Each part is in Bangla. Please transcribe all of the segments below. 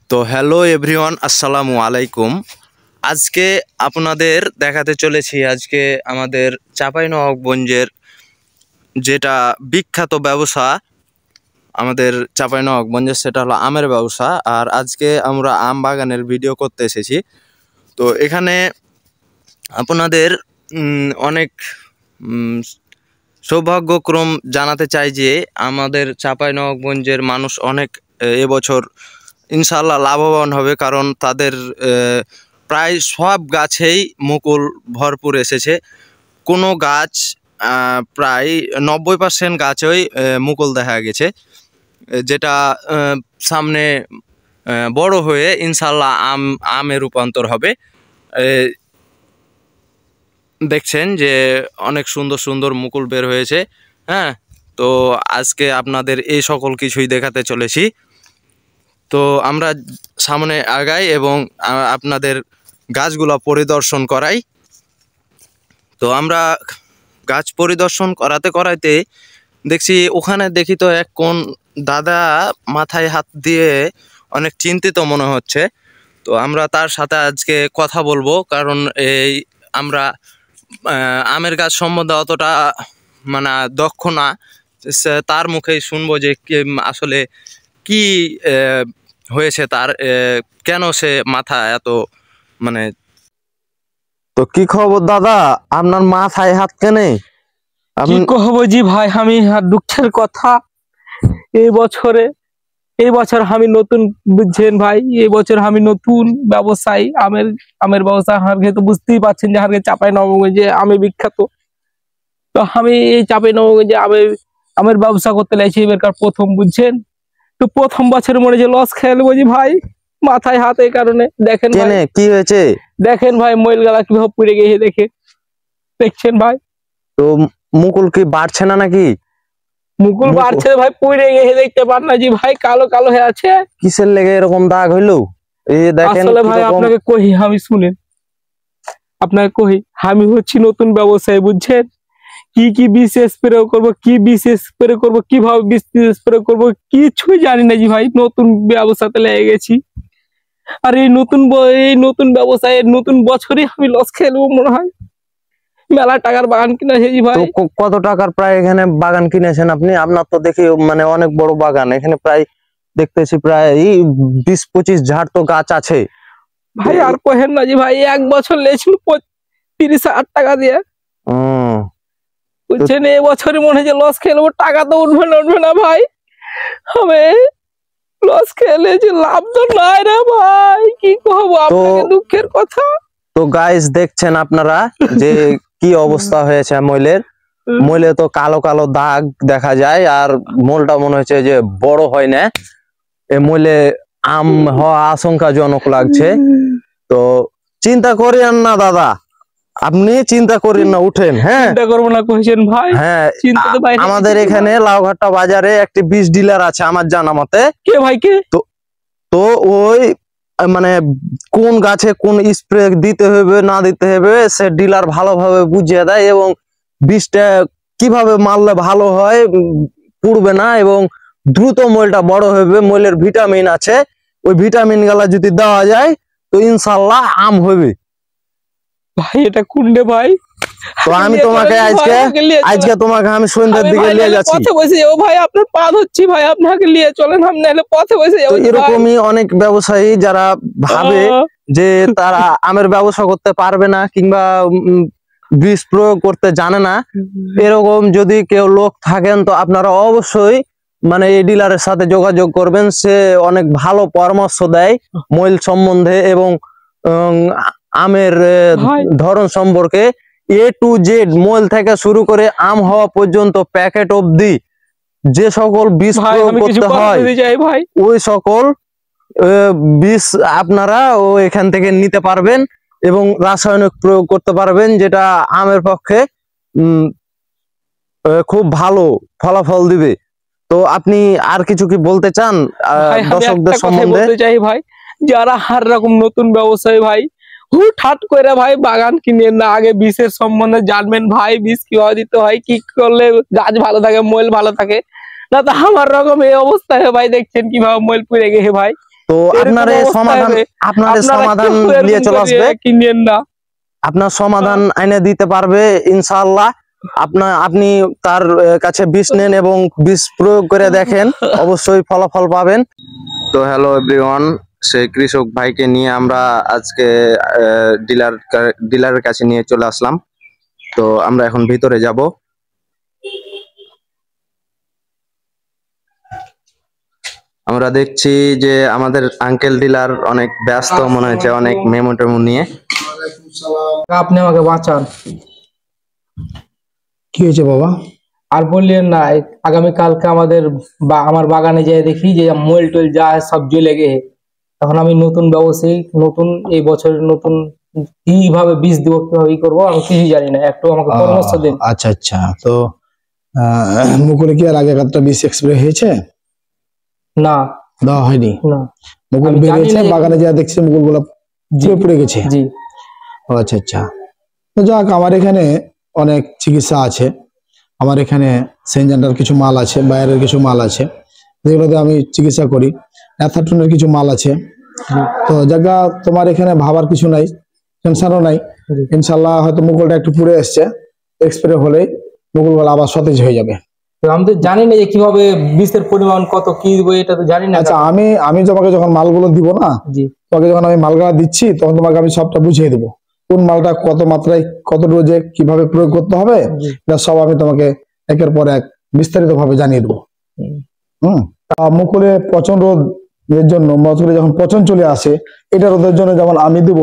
তো হ্যালো এভরিওয়ান, আসসালামু আলাইকুম। আজকে আপনাদের দেখাতে চলেছি আজকে আমাদের চাঁপাইনবাবগঞ্জের যেটা বিখ্যাত ব্যবসা আমাদের চাঁপাইনবাবগঞ্জের, সেটা হলো আমের ব্যবসা। আর আজকে আমরা আম বাগানের ভিডিও করতে এসেছি। তো এখানে আপনাদের অনেক সৌভাগ্যক্রম জানাতে চাই যে আমাদের চাঁপাইনবাবগঞ্জের মানুষ অনেক এবছর ইনশাআল্লাহ লাভবান হবে, কারণ তাদের প্রায় সব গাছেই মুকুল ভরপুর এসেছে। কোনো গাছ প্রায় 90% গাছেই মুকুল দেখা গেছে, যেটা সামনে বড় হয়ে ইনশাআল্লাহ আমে রূপান্তর হবে। দেখছেন যে অনেক সুন্দর সুন্দর মুকুল বের হয়েছে। হ্যাঁ, তো আজকে আপনাদের এই সকল কিছুই দেখাতে চলেছি। তো আমরা সামনে আগাই এবং আপনাদের গাছগুলো পরিদর্শন করাই। তো আমরা গাছ পরিদর্শন করাতে দেখছি ওখানে দেখি তো এক কোন দাদা মাথায় হাত দিয়ে অনেক চিন্তিত মনে হচ্ছে। তো আমরা তার সাথে আজকে কথা বলবো, কারণ এই আমরা আমের গাছ সম্বন্ধে অতটা মানে দক্ষ না। তার মুখেই শুনবো যে আসলে কি হয়েছে তার, কেন সে মাথা এত মানে। তো কি খবর দাদা, আপনার মাথায় হাত কেনে? কি কহবো জি ভাই, আমি দুঃখের কথা। এই বছর আমি নতুন, বুঝছেন ভাই, এই বছর আমি নতুন ব্যবসায়ী, আমের ব্যবসা। আমাকে তো বুঝতেই পারছেন যে আমাকে চাঁপাইনবাবগঞ্জে আমি বিখ্যাত। তো আমি এই চাঁপাইনবাবগঞ্জে আমের ব্যবসা করতে লাগছি এবার প্রথম, বুঝছেন। তো প্রথম বছর মনে যে লস খেয়ে নেবো জি ভাই, মাথায় হাত। এই কারণে দেখেন কি হয়েছে, দেখেন ভাই মইল গালা কিভাবে পুড়ে গিয়ে দেখছেন ভাই। তো মুকুল কি বাড়ছে না নাকি? মুকুল বাড়ছে ভাই, পুড়ে গিয়ে দেখতে পার না জি ভাই, কালো কালো হয়ে আছে। কিসের লেগে এরকম দাগ হইলো? এই দেখেন আসলে ভাই আপনাকে কহি, আমি শুনেন, আপনাকে কহি, আমি হচ্ছি নতুন ব্যবসায়ী, বুঝছেন। কি বিষ স্প্রে করবো, কিভাবে বিষ স্প্রে করবো কিছুই জানি না জি ভাই। নতুন ব্যবসাতে লেগে গেছি। আর এই নতুন ব্যবসায় নতুন বছরে আমি লস খেয়ে নেবো মনে হয়। মেলা টাকার বাগান কিনেছে জি ভাই। কত টাকার প্রায় এখানে বাগান কিনেছেন আপনি? আপনার তো দেখি মানে অনেক বড় বাগান, এখানে প্রায় দেখতেছি প্রায় 20-25 ঝাড় তো গাছ আছে ভাই। আর কহেন না জি ভাই, এক বছর লেছিল 30,000 টাকা দিয়ে, বুঝছেন। এই বছরে মনে হয় লস খেয়ে নেবো, টাকা তো উঠবে না ভাই। আমি লস খেলে যে লাভ তো নাই রে ভাই, কি কহবো আপনাকে, দুঃখের কথা। তো গাইস দেখছেন আপনারা যে কি অবস্থা হয়েছে মইলে তো কালো কালো দাগ দেখা যায়, আর মোলটা মনে হচ্ছে যে বড় হয় না। এ মইলে আম হওয়া আশঙ্কাজনক লাগছে। তো চিন্তা করেন না দাদা, আপনি চিন্তা করেন না, উঠেন। হ্যাঁ, চিন্তা করবো না কইছেন ভাই। হ্যাঁ, আমাদের এখানে লাউঘাটা বাজারে একটি বীজ ডিলার আছে আমার জানা মতে। কে ভাই কে? তো ওই মানে কোন গাছে কোন স্প্রে দিতে হবে না দিতে হবে সে ডিলার ভালোভাবে বুঝিয়ে দেয়, এবং বীজটা কিভাবে মারলে ভালো হয়, পুড়বে না এবং দ্রুত মইলটা বড় হবে। মইলের ভিটামিন আছে, ওই ভিটামিন গুলা যদি দেওয়া যায় তো ইনশাল্লাহ আম হবে। ভাই এটা কোনডে ভাই? তো আমি তোমাকে আজকে তোমাকে আমি সন্ধ্যার দিকে নিয়ে যাচ্ছি। পথে বসে যাবো ভাই, আপনার পা ধরছি ভাই, আপনাকে নিয়ে চলেন, আমি নাহলে পথে বসে যাবো। এরকমই অনেক ব্যবসায়ী যারা ভাবে যে তারা আমের ব্যবসা করতে পারবে না কিংবা বীজ প্রয়োগ করতে জানে না, এরকম যদি কেউ লোক থাকেন তো আপনারা অবশ্যই মানে এই ডিলারের সাথে যোগাযোগ করবেন। সে অনেক ভালো পরামর্শ দেয় মইল সম্বন্ধে এবং আমের ধরন সম্পর্কে। A to Z মইল থেকে শুরু করে আম হওয়া পর্যন্ত প্যাকেট অবধি যে সকল বীজ প্রয়োগ করতে হয় ওই সকল বীজ আপনারা এখান থেকে নিতে পারবেন এবং রাসায়নিক প্রয়োগ করতে পারবেন, যেটা আমের পক্ষে খুব ভালো ফলাফল দিবে। তো আপনি আর কিছু কি বলতে চান দর্শকদের সম্বন্ধে? বলতে চাই ভাই, যারা হার রকম নতুন ব্যবসায়ী ভাই হুটহাট করে ভাই বাগান কিনে না, আগে বীজের সম্বন্ধে জানবেন ভাই। বীজ কিভাবে দিতে হয়, কি করলে গাছ ভালো থাকে, মইল ভালো থাকে। না তো আমার রকম এই অবস্থায় ভাই দেখছেন কিভাবে মইল পুড়ে গেছে ভাই। তো আপনার এই সমাধান, আপনার এই সমাধান নিয়ে চলে আসবে, কিনেন না, আপনার সমাধান এনে দিতে পারবে ইনশাআল্লাহ। আপনি তার কাছে বিষ নেন এবং বিষ প্রয়োগ করে দেখেন, অবশ্যই ফলাফল পাবেন। তো হ্যালো এভরিওয়ান, সেই কৃষক ভাইকে নিয়ে আমরা আজকে ডিলারের কাছে নিয়ে চলে আসলাম। তো আমরা এখন ভিতরে যাব। আমরা দেখছি যে আমাদের আঙ্কেল ডিলার অনেক ব্যস্ত মনে হচ্ছে, অনেক মেমো টেমো নিয়ে। আপনি আমাকে বাঁচান। কি হয়েছে বাবা? আর বললেন না, আগামীকালকে আমার বাগানে যেয়ে দেখি যে মোল টোল যা সব জ্বলে গেছে। এখন আমি নতুন ব্যবসায়ী, নতুন এই বছরের নতুন, কিভাবে বীজ দেবো, কিভাবে করবো আমি কিছুই জানি না, একটু আমাকে পরামর্শ দিন। আচ্ছা আচ্ছা, তো মুকুলে কি আর আগে একটা বিষ স্প্রে হয়েছে? না, দেওয়া হয়নি। না, মুকুল আমি জানি বেরিয়েছে, না। বাগানে যা দেখছি মুকুল গুলো পুড়ে গেছে। জি, ও আচ্ছা আচ্ছা। তো যাক, আমার এখানে অনেক চিকিৎসা আছে। আমার এখানে সেনজেন্টার কিছু মাল আছে, বাইরের কিছু মাল আছে, যেগুলোতে আমি চিকিৎসা করি। অ্যাথাটনের কিছু মাল আছে। তো জায়গা তোমার এখানে ভাবার কিছু নাই, টেনশনও নাই। ইনশাল্লাহ হয়তো মুকুলটা একটু পুড়ে এসছে, এক্সপ্রে হলেই মুকুলগুলো আবার সতেজ হয়ে যাবে। তো আমি তো জানি না যে কিভাবে বীজের পরিমাণ কত কি দেবো, এটা তো জানি না। আচ্ছা, আমি তোমাকে যখন মালগুলো দিব না, জি, তোমাকে যখন আমি মালগুলো দিচ্ছি তখন তোমাকে আমি সবটা বুঝিয়ে দেবো, কোন মালটা কত মাত্রায় কত ডোজে কিভাবে প্রয়োগ করতে হবে, এটা সব আমি তোমাকে একের পর এক বিস্তারিত ভাবে জানিয়ে দেবো। মুকুলে পচন রোধের জন্য, মুকুলে যখন পচন চলে আসে, এটা রোধের জন্য যেমন আমি দেব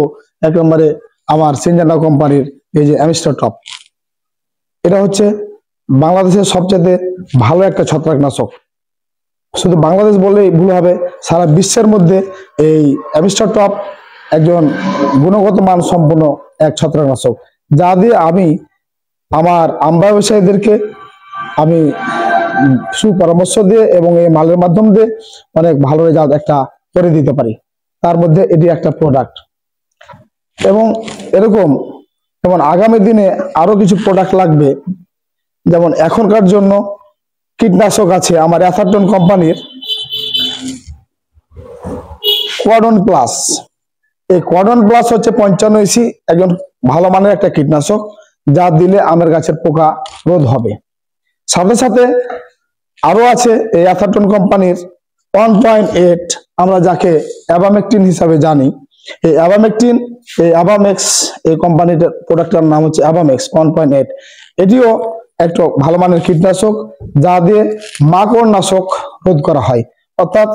একেবারে আমার সিনজেন্টা কোম্পানির এই যে অ্যামিস্টার টপ। এটা হচ্ছে বাংলাদেশের সবচেয়ে ভালো একটা ছত্রাকনাশক। শুধু বাংলাদেশ বললেই ভুল হবে, সারা বিশ্বের মধ্যে এই অ্যামিস্টার টপ একজন গুণগত মান সম্পন্ন এক ছত্রাকনাশক, যা দিয়ে আমি আমার আম ব্যবসায়ীদেরকে আমি সুপরামর্শ দিয়ে এবং এই মালের মাধ্যম দিয়ে অনেক ভালো রেজাল্ট একটা করে দিতে পারি। তার মধ্যে এটি একটা প্রোডাক্ট। এবং এরকম যেমন আগামী দিনে আরো কিছু প্রোডাক্ট লাগবে, যেমন এখনকার জন্য কীটনাশক আছে আমার অ্যাথাটন কোম্পানির কোয়াডন প্লাস। এই কোয়াডন প্লাস হচ্ছে 55 ইসি, একজন ভালো মানের একটা কীটনাশক, যা দিলে আমের গাছের পোকা রোধ হবে। সাথে সাথে আরো আছে এই অ্যাথাটন কোম্পানির 1.8, আমরা যাকে অ্যাবামেকটিন হিসাবে জানি। এই অ্যাবামেকটিন, এই অ্যাবামেক্স, এই কোম্পানির প্রোডাক্টটার নাম হচ্ছে অ্যাবামেক্স 1.8। এটিও একটা ভালো মানের কীটনাশক, যা দিয়ে মাকড় নাশক রোধ করা হয়, অর্থাৎ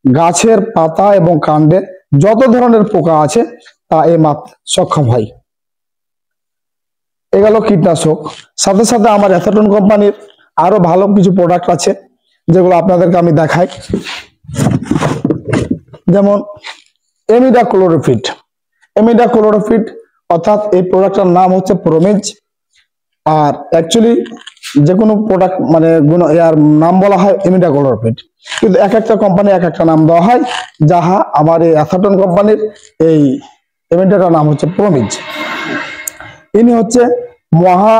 গাছের পাতা এবং কাণ্ডে যত ধরনের পোকা আছে তা এ সক্ষম হয়। এ গেল কীটনাশক। সাথে সাথে আমার অ্যাথাটন কোম্পানির আরো ভালো কিছু প্রোডাক্ট আছে, যেগুলো আপনাদেরকে আমি দেখাই। যেমন এমিডাক্লোরোফিট। এমিডাক্লোরোফিট অর্থাৎ এই প্রোডাক্টটার নাম হচ্ছে প্রোমেজ। আর অ্যাকচুয়ালি যে কোনো প্রোডাক্ট মানে এর নাম বলা হয় এমিডাক্লোরোফিট, কিন্তু এক একটা কোম্পানি এক একটা নাম দেওয়া হয়। যাহা আমার এই অ্যাথাটন কোম্পানির এই এমিডাটার নাম হচ্ছে প্রোমেজ। ইনি হচ্ছে মহা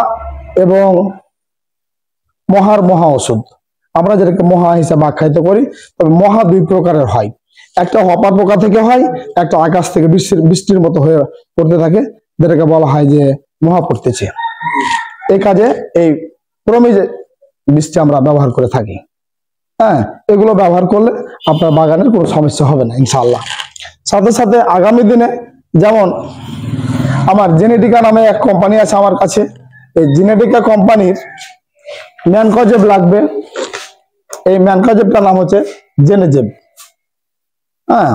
এবং মহার মহা ওষুধ। আমরা যেটাকে মহা হিসাবে আখ্যায়িত করি, তবে মহা দুই প্রকারের হয়। একটা হপার পোকা থেকে হয়, একটা আকাশ থেকে বৃষ্টির মতো হয়ে পড়তে থাকে, যেটাকে বলা হয় যে মহা পড়তেছে। এই কাজে এই প্রোমেজ বীজটি আমরা ব্যবহার করে থাকি। হ্যাঁ, এগুলো ব্যবহার করলে আপনার বাগানের কোনো সমস্যা হবে না ইনশাআল্লাহ। সাথে সাথে আগামী দিনে যেমন আমার জেনেটিকা নামে এক কোম্পানি আছে আমার কাছে, এই জেনেটিকা কোম্পানির ম্যানকোজেব লাগবে। এই ম্যানকোজেবটার নাম হচ্ছে জেনেজেব। হ্যাঁ,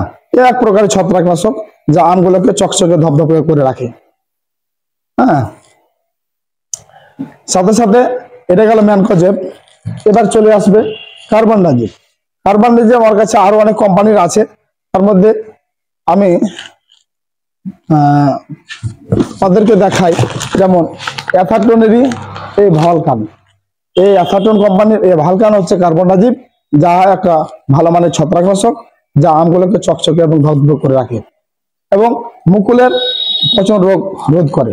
এক প্রকারের ছত্রাকনাশক, যা আমগুলোকে চকচকে ধপধপে করে রাখে। হ্যাঁ, সাথে সাথে এটা গেল ম্যানকোজেব। এবার চলে আসবে কার্বনডাজিম। কার্বনডাজিম আমার কাছে আরো অনেক কোম্পানির আছে, তার মধ্যে আমি তাদেরকে দেখাই। যেমন অ্যাথাটনেরই এই ভালকান, এই অ্যাথাটন কোম্পানির এই ভালকান হচ্ছে কার্বনডাজিম, যা একটা ভালো মানের ছত্রাকনাশক, যা আমগুলোকে চকচকে এবং ধপধপ করে রাখে এবং মুকুলের পচন রোগ রোধ করে।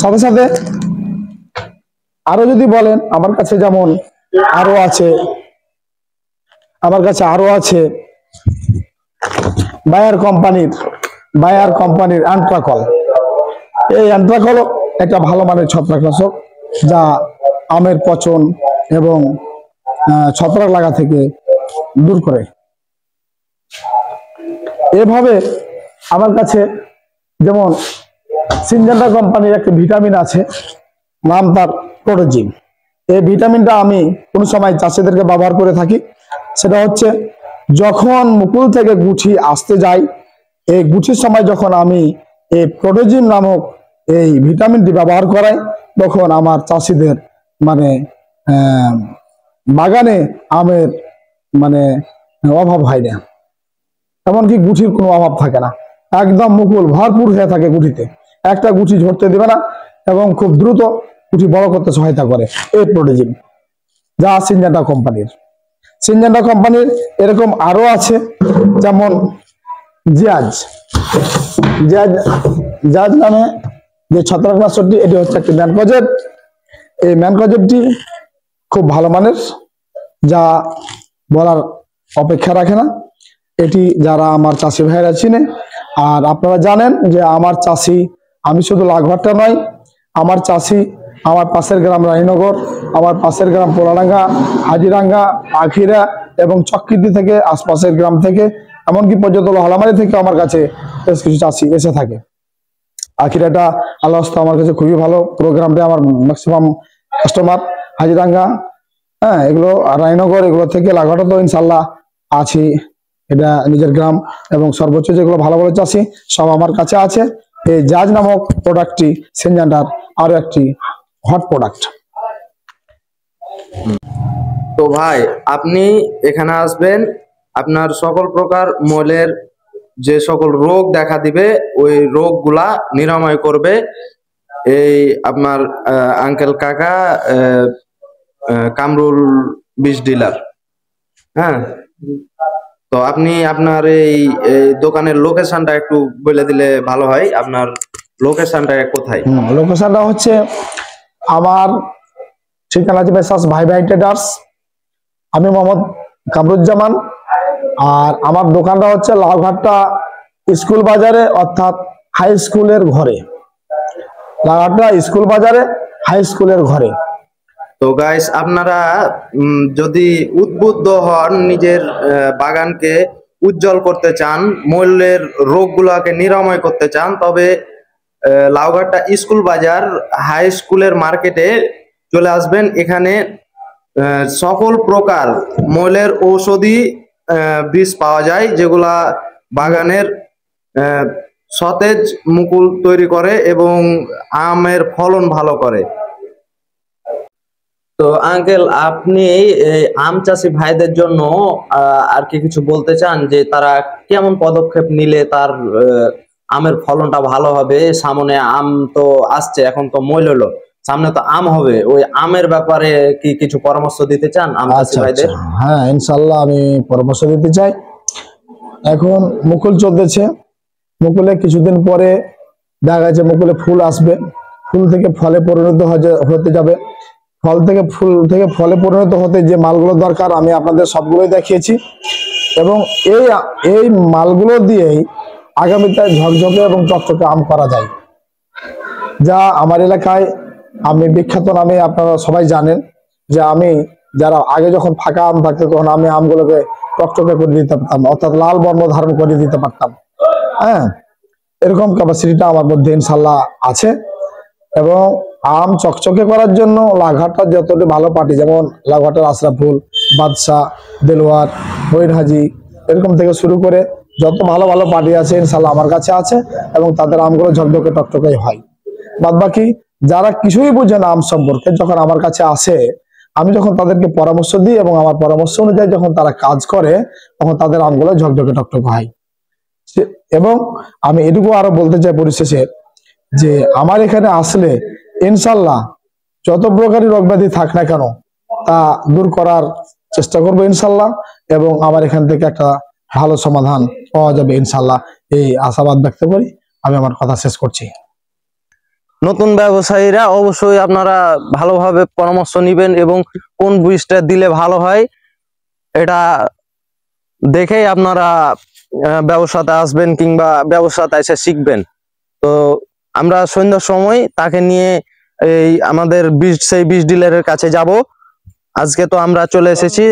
সাথে সাথে আরো যদি বলেন, আমার কাছে যেমন আরো আছে, আমার কাছে আরো আছে বায়ার কোম্পানির অ্যান্ট্রাকল। এই অ্যান্ট্রাকল একটা ভালো মানের ছত্রাকনাশক, যা আমের পচন এবং ছত্রাক লাগা থেকে দূর করে। এভাবে আমার কাছে যেমন সিনজেন্টা কোম্পানির একটা ভিটামিন আছে, নাম তার প্রোটোজিন। এই ভিটামিনটা আমি কোনো সময় চাষিদেরকে ব্যবহার করে থাকি। সেটা হচ্ছে যখন মুকুল থেকে গুঠি আসতে যায়, এই গুঠির সময় যখন আমি এই প্রোটোজিন নামক এই ভিটামিনটি ব্যবহার করাই, তখন আমার চাষিদের মানে বাগানে আমের মানে অভাব হয় না, এমনকি গুঠির কোনো অভাব থাকে না। একদম মুকুল ভরপুর হয়ে থাকে গুঠিতে, একটা গুঠি ঝরতে দেবে না এবং খুব দ্রুত গুঠি বড় করতে সহায়তা করে এই প্রোটোজিন, যা সিনজেন্টা কোম্পানির এরকম আরো আছে, যেমন জাজ নামে যে ছত্রাকনাশকটি, এটি হচ্ছে একটি ম্যানকোজেব। এই ম্যানকোজেবটি খুব ভালো মানের, যা বলার অপেক্ষা রাখে না। এটি যারা আমার চাষি ভাইরা চিনে, আর আপনারা জানেন যে আমার চাষি, আমি শুধু লাঘাটটা নয়, আমার চাষি আমার পাশের গ্রাম রানীনগর, আমার পাশের গ্রাম পোলাডাঙ্গা, হাজিরাঙ্গা, আখিরা এবং চক্কৃতি থেকে, আশপাশের গ্রাম থেকে, এমনকি পর্যন্ত হলামারি থেকে আমার কাছে বেশ কিছু চাষি এসে থাকে। আখিরাটা আল্লাহ আমার কাছে খুবই ভালো, প্রোগ্রামটা আমার ম্যাক্সিমাম কাস্টমার। হাজিরাঙ্গা, হ্যাঁ, এগুলো রানীনগর, এগুলো থেকে লাঘাটা তো ইনশাল্লাহ আছি, এটা নিজের গ্রাম। এবং সর্বোচ্চ যেগুলো ভালো ভালো চাষি সব আমার কাছে আছে। এই জাজ নামক প্রোডাক্টটি সিনজেন্টার আরো একটি হট প্রোডাক্ট। তো ভাই, আপনি এখানে আসবেন, আপনার সকল প্রকার মলের যে সকল রোগ দেখা দিবে ওই রোগগুলা নিরাময় করবে এই আপনার আঙ্কেল কাকা কামরুল বীজ ডিলার। হ্যাঁ, তো আপনি আপনার এই দোকানের লোকেশনটা একটু বলে দিলে ভালো হয়। আপনার লোকেশনটা কোথায়? লোকেশনটা হচ্ছে, আমার ঠিকানা আছে বেসাস ভাই ভাই ট্রেডার্স, আমি মোহাম্মদ কামরুজ্জামান। আর আমার দোকানটা হচ্ছে লাউঘাটটা স্কুল বাজারে, অর্থাৎ হাই স্কুলের ঘরে। লাউঘাটটা স্কুল বাজারে, হাই স্কুলের ঘরে। তো গাইস, আপনারা যদি উদ্বুদ্ধ হন, নিজের বাগানকে উজ্জ্বল করতে চান, মূল্যের রোগগুলোকে নিরাময় করতে চান, তবে লাউঘাটটা স্কুল বাজার হাই স্কুলের মার্কেটে চলে আসবেন। এখানে সকল প্রকার মূল্যের ঔষধি বীজ পাওয়া যায়, যেগুলা বাগানের সতেজ মুকুল তৈরি করে এবং আমের ফলন ভালো করে। তো আঙ্কেল, আপনি এই আম চাষি ভাইদের জন্য আর কি কিছু বলতে চান, যে তারা কেমন পদক্ষেপ নিলে তার আমের ফলনটা ভালো হবে? সামনে আম তো আসছে, এখন তো মইল হলো, সামনে তো আম হবে, ওই আমের ব্যাপারে কি কিছু পরামর্শ দিতে চান আম চাষি ভাইদের? হ্যাঁ, ইনশাল্লাহ আমি পরামর্শ দিতে চাই। এখন মুকুল চলতেছে, মুকুলে কিছুদিন পরে দেখা যাচ্ছে মুকুলে ফুল আসবে, ফুল থেকে ফলে পরিণত হতে যাবে, ফল থেকে ফুল থেকে ফলে পরিণত হতে যে মালগুলো দরকার আমি আপনাদের সবগুলোই দেখিয়েছি। এবং এই মালগুলো দিয়েই আগামীতে ঝকঝকে এবং চকচকে আম করা যায়, যা আমার এলাকায় আমি বিখ্যাত নামে আপনারা সবাই জানেন। যে আমি যারা আগে যখন ফাঁকা আম থাকতো, তখন আমি আমগুলোকে চকচকে করে দিতে পারতাম, অর্থাৎ লাল বর্ণ ধারণ করে দিতে পারতাম। হ্যাঁ, এরকম ক্যাপাসিটিটা আমার মধ্যে ইনশাল্লাহ আছে। এবং আম চকচকে করার জন্য লাউঘাটটা যতটি ভালো পার্টি, যেমন লাউঘাটের আশরাফুল, বাদশাহ, দেলোয়ার, মঈন হাজি, এরকম থেকে শুরু করে যত ভালো ভালো পার্টি আছে ইনশাল্লাহ আমার কাছে আছে, এবং তাদের আমগুলো ঝকঝকে টকটকেই হয়। বাদ বাকি যারা কিছুই বুঝে না আম সম্পর্কে, যখন আমার কাছে আসে, আমি যখন তাদেরকে পরামর্শ দিই এবং আমার পরামর্শ অনুযায়ী যখন তারা কাজ করে, তখন তাদের আমগুলো ঝকঝকে টকটকে হয়। এবং আমি এটুকু আরো বলতে চাই পরিশেষে, যে আমার এখানে আসলে ইনশাল্লাহ যত প্রকারই রোগ ব্যাধি থাক না কেন তা দূর করার চেষ্টা করবো ইনশাল্লাহ, এবং আমার এখান থেকে একটা ভালো সমাধান পাওয়া যাবে ইনশাল্লাহ, এই আশাবাদ ব্যক্ত করি আমি আমার কথা শেষ করছি। নতুন ব্যবসায়ীরা অবশ্যই আপনারা ভালোভাবে পরামর্শ নেবেন এবং কোন বীজটা দিলে ভালো হয় এটা দেখেই আপনারা ব্যবসাতে আসবেন কিংবা ব্যবসাতে এসে শিখবেন। তো আমরা সন্ধ্যার সময় তাকে নিয়ে এই আমাদের সেই বীজ ডিলারের কাছে যাব। আজকে তো আমরা চলে এসেছি